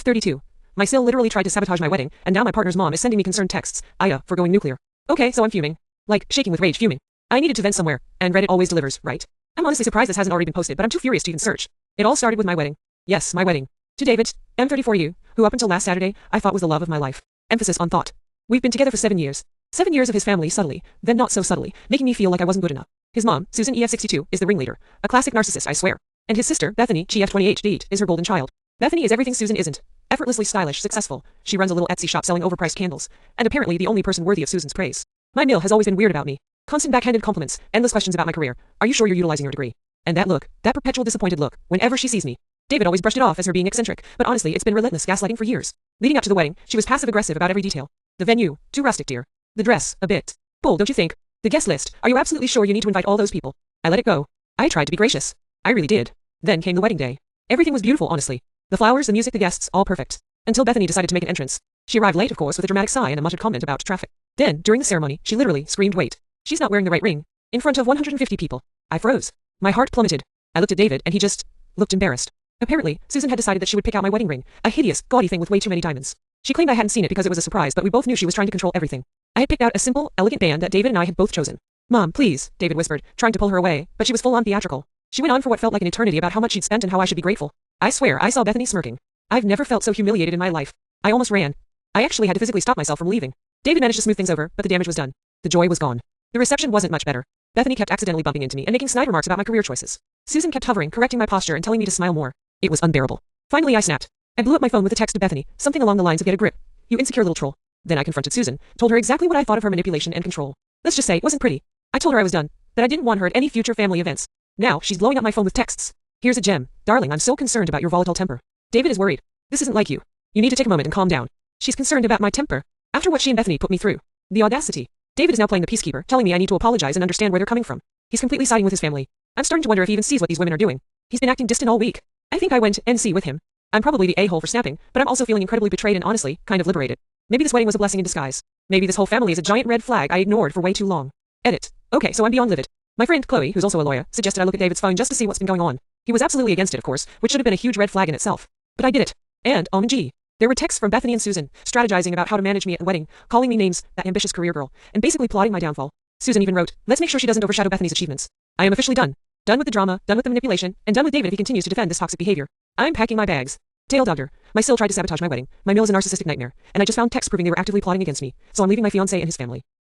F32. My Sil literally tried to sabotage my wedding, and now my partner's mom is sending me concerned texts, Aya, for going nuclear. Okay, so I'm fuming. Like, shaking with rage, fuming. I needed to vent somewhere, and Reddit always delivers, right? I'm honestly surprised this hasn't already been posted, but I'm too furious to even search. It all started with my wedding. Yes, my wedding. To David, M34U, who up until last Saturday, I thought was the love of my life. Emphasis on thought. We've been together for 7 years. 7 years of his family subtly, then not so subtly, making me feel like I wasn't good enough. His mom, Susan EF62, is the ringleader. A classic narcissist, I swear. And his sister, Bethany, GF28, is her golden child. Bethany is everything Susan isn't. Effortlessly stylish, successful. She runs a little Etsy shop selling overpriced candles. And apparently the only person worthy of Susan's praise. My Mill has always been weird about me. Constant backhanded compliments, endless questions about my career. Are you sure you're utilizing your degree? And that look, that perpetual disappointed look, whenever she sees me. David always brushed it off as her being eccentric, but honestly it's been relentless gaslighting for years. Leading up to the wedding, she was passive-aggressive about every detail. The venue, too rustic dear. The dress, a bit bull, don't you think? The guest list, are you absolutely sure you need to invite all those people? I let it go. I tried to be gracious. I really did. Then came the wedding day. Everything was beautiful, honestly. The flowers, the music, the guests, all perfect. Until Bethany decided to make an entrance. She arrived late, of course, with a dramatic sigh and a muttered comment about traffic. Then, during the ceremony, she literally screamed, wait. She's not wearing the right ring. In front of 150 people. I froze. My heart plummeted. I looked at David and he just looked embarrassed. Apparently, Susan had decided that she would pick out my wedding ring, a hideous, gaudy thing with way too many diamonds. She claimed I hadn't seen it because it was a surprise, but we both knew she was trying to control everything. I had picked out a simple, elegant band that David and I had both chosen. Mom, please, David whispered, trying to pull her away, but she was full-on theatrical. She went on for what felt like an eternity about how much she'd spent and how I should be grateful. I swear, I saw Bethany smirking. I've never felt so humiliated in my life. I almost ran. I actually had to physically stop myself from leaving. David managed to smooth things over, but the damage was done. The joy was gone. The reception wasn't much better. Bethany kept accidentally bumping into me and making snide remarks about my career choices. Susan kept hovering, correcting my posture and telling me to smile more. It was unbearable. Finally I snapped. I blew up my phone with a text to Bethany, something along the lines of get a grip. You insecure little troll. Then I confronted Susan, told her exactly what I thought of her manipulation and control. Let's just say it wasn't pretty. I told her I was done, that I didn't want her at any future family events. Now, she's blowing up my phone with texts. Here's a gem. Darling, I'm so concerned about your volatile temper. David is worried. This isn't like you. You need to take a moment and calm down. She's concerned about my temper. After what she and Bethany put me through. The audacity. David is now playing the peacekeeper, telling me I need to apologize and understand where they're coming from. He's completely siding with his family. I'm starting to wonder if he even sees what these women are doing. He's been acting distant all week. I think I went NC with him. I'm probably the a-hole for snapping, but I'm also feeling incredibly betrayed and honestly, kind of liberated. Maybe this wedding was a blessing in disguise. Maybe this whole family is a giant red flag I ignored for way too long. Edit. Okay, so I'm beyond livid. My friend Chloe, who's also a lawyer, suggested I look at David's phone just to see what's been going on. He was absolutely against it, of course, which should have been a huge red flag in itself. But I did it. And, OMG. There were texts from Bethany and Susan, strategizing about how to manage me at the wedding, calling me names, that ambitious career girl, and basically plotting my downfall. Susan even wrote, let's make sure she doesn't overshadow Bethany's achievements. I am officially done. Done with the drama, done with the manipulation, and done with David if he continues to defend this toxic behavior. I'm packing my bags. Tail dogger. My Sil tried to sabotage my wedding. My Mill is a narcissistic nightmare, and I just found texts proving they were actively plotting against me, so I'm leaving my fiancé and his family.